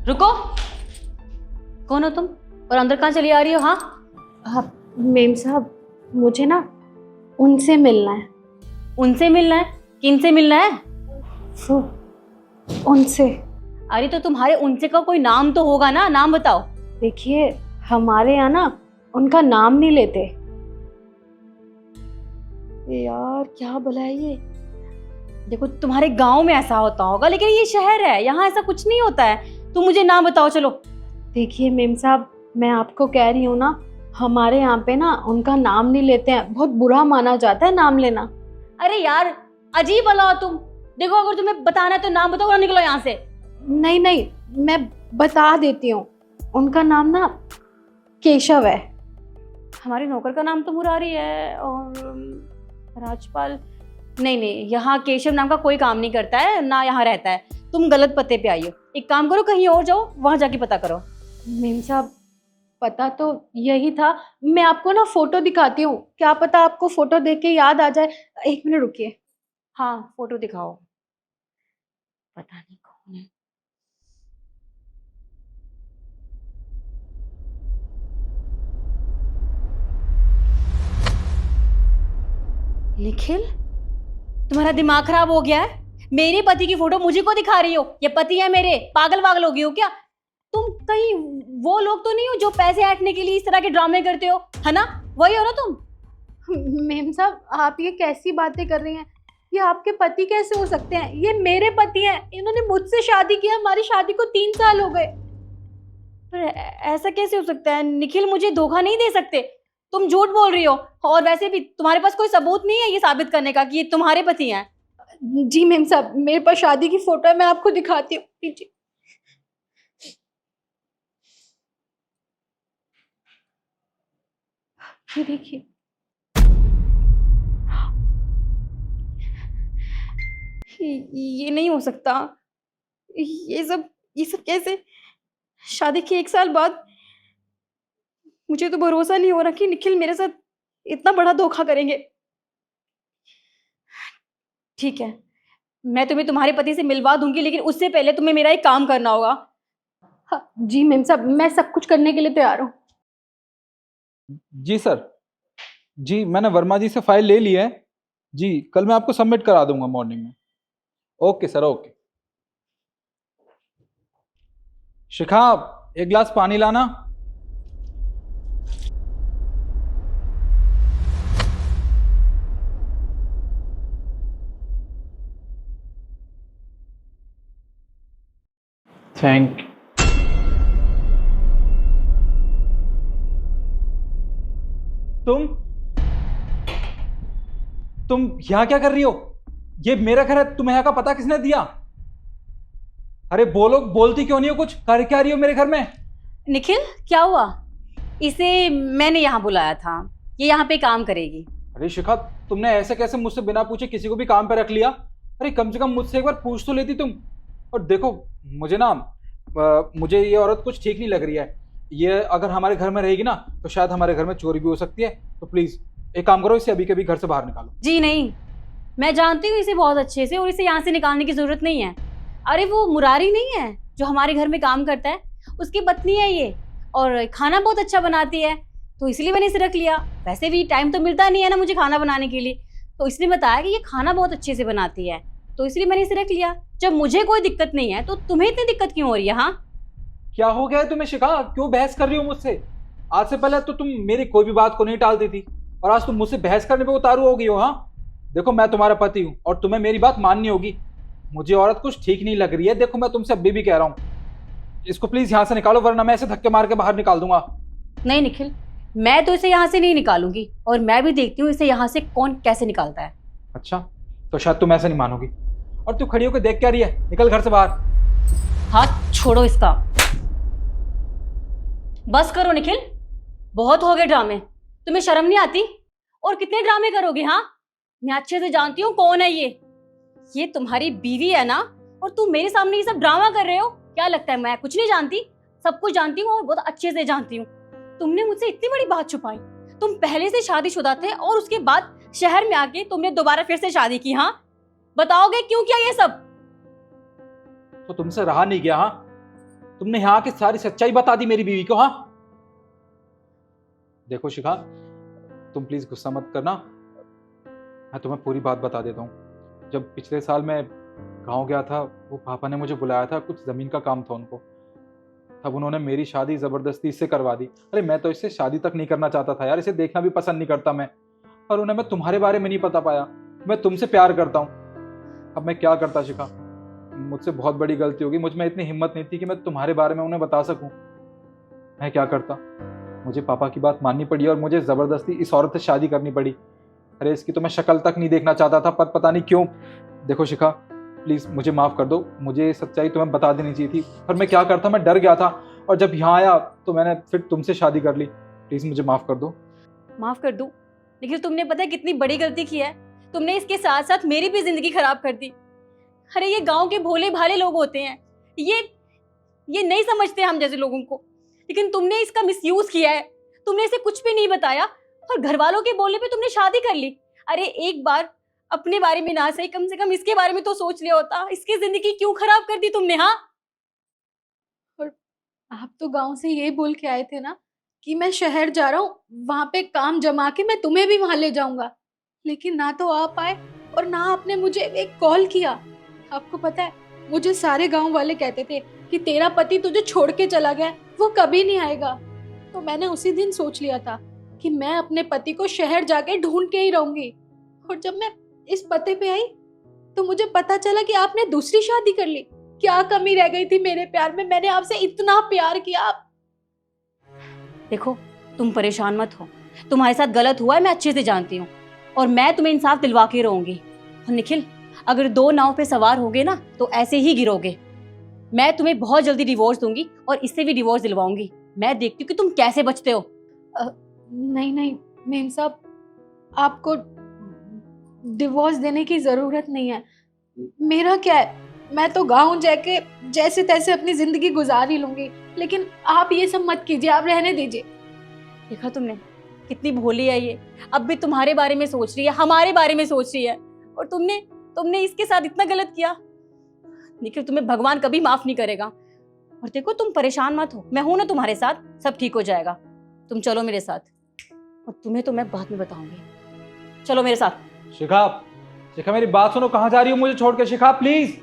रुको, कौन हो तुम और अंदर कहाँ चली आ रही हो? हाँ, हाँ मेम साहब, मुझे ना उनसे मिलना है। उनसे मिलना है? किनसे मिलना है? वो उनसे। अरे तो तुम्हारे उनसे का कोई नाम तो होगा ना, नाम बताओ। देखिए, हमारे यहाँ ना उनका नाम नहीं लेते। यार क्या भला है ये। देखो तुम्हारे गांव में ऐसा होता होगा, लेकिन ये शहर है, यहाँ ऐसा कुछ नहीं होता है। तुम मुझे नाम बताओ चलो। देखिए मेम साहब, मैं आपको कह रही हूँ ना, हमारे यहाँ पे ना उनका नाम नहीं लेते हैं, बहुत बुरा माना जाता है नाम लेना। अरे यार अजीब वाला हो तुम। देखो अगर तुम्हें बताना है तो नाम बताओ, निकलो यहाँ से। नहीं नहीं, मैं बता देती हूँ। उनका नाम ना केशव है। हमारे नौकर का नाम तो मुरारी है और राजपाल। नहीं नहीं, यहाँ केशव नाम का कोई काम नहीं करता है ना, यहाँ रहता है। तुम गलत पते पे आई हो। एक काम करो, कहीं और जाओ, वहां जाके पता करो। मेम साहब, पता तो यही था। मैं आपको ना फोटो दिखाती हूँ, क्या पता आपको फोटो देख के याद आ जाए। 1 मिनट रुकिए। हाँ फोटो दिखाओ। पता नहीं कौन है। निखिल, तुम्हारा दिमाग खराब हो गया है? मेरे पति की फोटो मुझे को दिखा रही हो? ये पति है मेरे, पागल वागल हो गई हो क्या तुम? कहीं वो लोग तो नहीं हो जो पैसे ऐंठने के लिए इस तरह के ड्रामे करते हो, है ना? वही हो ना तुम? मेम साहब, आप ये कैसी बातें कर रही हैं? ये आपके पति कैसे हो सकते हैं? ये मेरे पति हैं। इन्होंने मुझसे शादी की है, हमारी शादी को 3 साल हो गए। पर ऐसा कैसे हो सकता है? निखिल मुझे धोखा नहीं दे सकते, तुम झूठ बोल रही हो। और वैसे भी तुम्हारे पास कोई सबूत नहीं है ये साबित करने का कि ये तुम्हारे पति हैं। जी मेम साहब, मेरे पास शादी की फोटो है, मैं आपको दिखाती हूँ। लीजिए। ये देखिए। ये नहीं हो सकता। ये सब कैसे? शादी के 1 साल बाद मुझे तो भरोसा नहीं हो रहा कि निखिल मेरे साथ इतना बड़ा धोखा करेंगे। ठीक है, मैं तुम्हें तुम्हारे पति से मिलवा दूंगी, लेकिन उससे पहले तुम्हें मेरा एक काम करना होगा। हाँ जी मेम साहब, मैं सब कुछ करने के लिए तैयार हूँ। जी सर। जी मैंने वर्मा जी से फाइल ले ली है। जी कल मैं आपको सबमिट करा दूंगा मॉर्निंग में। Okay sir, okay. शिखा, एक गिलास पानी लाना। थैंक। तुम तुम यहाँ क्या कर रही हो? ये मेरा घर है, तुम्हें यहाँ का पता किसने दिया? अरे बोलो, बोलती क्यों नहीं हो? कुछ कर क्या रही हो मेरे घर में? निखिल क्या हुआ? इसे मैंने यहाँ बुलाया था, ये यहाँ पे काम करेगी। अरे शिखा, तुमने ऐसे कैसे मुझसे बिना पूछे किसी को भी काम पे रख लिया? अरे कम से कम मुझसे एक बार पूछ तो लेती तुम। और देखो, मुझे ना मुझे ये औरत कुछ ठीक नहीं लग रही है। ये अगर हमारे घर में रहेगी ना तो शायद हमारे घर में चोरी भी हो सकती है। तो प्लीज एक काम करो, इसे अभी के अभी घर से बाहर निकालो। जी नहीं, मैं जानती हूँ इसे बहुत अच्छे से, और इसे यहाँ से निकालने की जरूरत नहीं है। अरे वो मुरारी नहीं है जो हमारे घर में काम करता है, उसकी पत्नी है ये, और खाना बहुत अच्छा बनाती है, तो इसलिए मैंने इसे रख लिया। वैसे भी टाइम तो मिलता नहीं है ना मुझे खाना बनाने के लिए, तो इसने बताया कि ये खाना बहुत अच्छे से बनाती है, तो इसलिए मैंने इसे रख लिया। जब मुझे कोई दिक्कत नहीं है तो तुम्हें इतनी दिक्कत क्यों हो रही है? हाँ क्या हो गया है तुम्हें शिखा? क्यों बहस कर रही हो मुझसे? आज से पहले तो तुम मेरी कोई भी बात को नहीं टालती थी, और आज तुम मुझसे बहस करने पे उतारू हो गई हो। हाँ देखो, मैं तुम्हारा पति हूँ और तुम्हें मेरी बात माननी होगी। मुझे औरत कुछ ठीक नहीं लग रही है। देखो मैं तुमसे अभी भी कह रहा हूँ, इसको प्लीज यहाँ से निकालो, वरना मैं इसे धक्के मार के बाहर निकाल दूंगा। नहीं निखिल, मैं तो इसे यहाँ से नहीं निकालूंगी, और मैं भी देखती हूँ इसे यहाँ से कौन कैसे निकालता है। अच्छा, तो शायद तुम ऐसे नहीं मानोगी। और तू खड़ी होकर देख क्या रही है? निकल घर से बाहर। हाथ छोड़ो इसका। बस करो निखिल, बहुत हो गए ड्रामे। तुम्हें शर्म नहीं आती? और कितने ड्रामे करोगे? हाँ मैं अच्छे से जानती हूँ कौन है ये तुम्हारी बीवी है ना, और तुम मेरे सामने ये सब ड्रामा कर रहे हो। क्या लगता है मैं कुछ नहीं जानती? सब कुछ जानती हूँ और बहुत अच्छे से जानती हूँ। तुमने मुझसे इतनी बड़ी बात छुपाई। तुम पहले से शादीशुदा थे और उसके बाद शहर में आके तुमने दोबारा फिर से शादी की। हाँ बताओगे क्यों किया ये सब? तो तुमसे रहा नहीं गया। हाँ तुमने यहाँ की सारी सच्चाई बता दी मेरी बीवी को। हाँ देखो शिखा, तुम प्लीज गुस्सा मत करना, मैं तुम्हें पूरी बात बता देता हूँ। जब पिछले साल मैं गांव गया था, वो पापा ने मुझे बुलाया था, कुछ जमीन का काम था उनको, तब उन्होंने मेरी शादी जबरदस्ती इससे करवा दी। अरे मैं तो इससे शादी तक नहीं करना चाहता था यार, इसे देखना भी पसंद नहीं करता मैं, और उन्हें मैं तुम्हारे बारे में नहीं पता पाया, मैं तुमसे प्यार करता हूँ। अब मैं क्या करता शिखा, मुझसे बहुत बड़ी गलती होगी, मुझ में इतनी हिम्मत नहीं थी कि मैं तुम्हारे बारे में उन्हें बता सकूं। मैं क्या करता, मुझे पापा की बात माननी पड़ी और मुझे जबरदस्ती इस औरत से शादी करनी पड़ी। अरे इसकी तो मैं शक्ल तक नहीं देखना चाहता था, पर पता नहीं क्यों। देखो शिखा प्लीज मुझे माफ कर दो, मुझे ये सच्चाई तुम्हें बता देनी चाहिए थी, पर मैं क्या करता, मैं डर गया था, और जब यहाँ आया तो मैंने फिर तुमसे शादी कर ली। प्लीज मुझे माफ कर दो। माफ कर दूं, लेकिन तुमने पता है कितनी बड़ी गलती की है। तुमने इसके साथ साथ मेरी भी जिंदगी खराब कर दी। अरे ये गांव के भोले भाले लोग होते हैं, ये नहीं समझते हम जैसे लोगों को, लेकिन तुमने इसका मिसयूज किया है। तुमने इसे कुछ भी नहीं बताया और घर वालों के बोलने पे तुमने शादी कर ली। अरे एक बार अपने बारे में ना सही, कम से कम इसके बारे में तो सोच लिया होता। इसकी जिंदगी क्यों खराब कर दी तुमने? हाँ, और आप तो गांव से यही बोल के आए थे ना कि मैं शहर जा रहा हूँ, वहां पे काम जमा के मैं तुम्हें भी वहां ले जाऊंगा, लेकिन ना तो आप आए और ना आपने मुझे एक कॉल किया। आपको पता है, मुझे सारे गांव वाले कहते थे कि तेरा पति तुझे छोड़ के चला गया, वो कभी नहीं आएगा। तो मैंने उसी दिन सोच लिया था कि मैं अपने पति को शहर जाके ढूंढ के ही रहूंगी। और जब मैं इस पते पे आई तो मुझे पता चला कि आपने दूसरी शादी कर ली। क्या कमी रह गई थी मेरे प्यार में? मैंने आपसे इतना प्यार किया। देखो तुम परेशान मत हो, तुम्हारे साथ गलत हुआ है, मैं अच्छे से जानती हूँ, और मैं तुम्हें इंसाफ दिलवा के रहूंगी। और निखिल, अगर दो नाव पे सवार होगे ना तो ऐसे ही गिरोगे। मैं तुम्हें बहुत जल्दी डिवोर्स दूंगी और इससे भी डिवोर्स दिलवाऊंगी। मैं देखती हूँ कि तुम कैसे बचते हो। नहीं नहीं मेम साहब, आपको डिवोर्स देने की जरूरत नहीं है। मेरा क्या है, मैं तो गाँव जाके जैसे तैसे अपनी जिंदगी गुजार ही लूंगी, लेकिन आप ये सब मत कीजिए, आप रहने दीजिए। देखा तुमने कितनी भोली है ये, अब भी तुम्हारे बारे में सोच रही है, हमारे बारे में सोच रही है, और तुमने इसके साथ इतना गलत किया। निखिल, तुम्हें भगवान कभी माफ नहीं करेगा। और देखो तुम परेशान मत हो, मैं हूं ना तुम्हारे साथ, सब ठीक हो जाएगा। तुम चलो मेरे साथ, और तुम्हें तो मैं बाद में बताऊंगी। चलो मेरे साथ। शिखा, शिखा मेरी बात सुनो, कहाँ जा रही हो मुझे छोड़ के? शिखा प्लीज।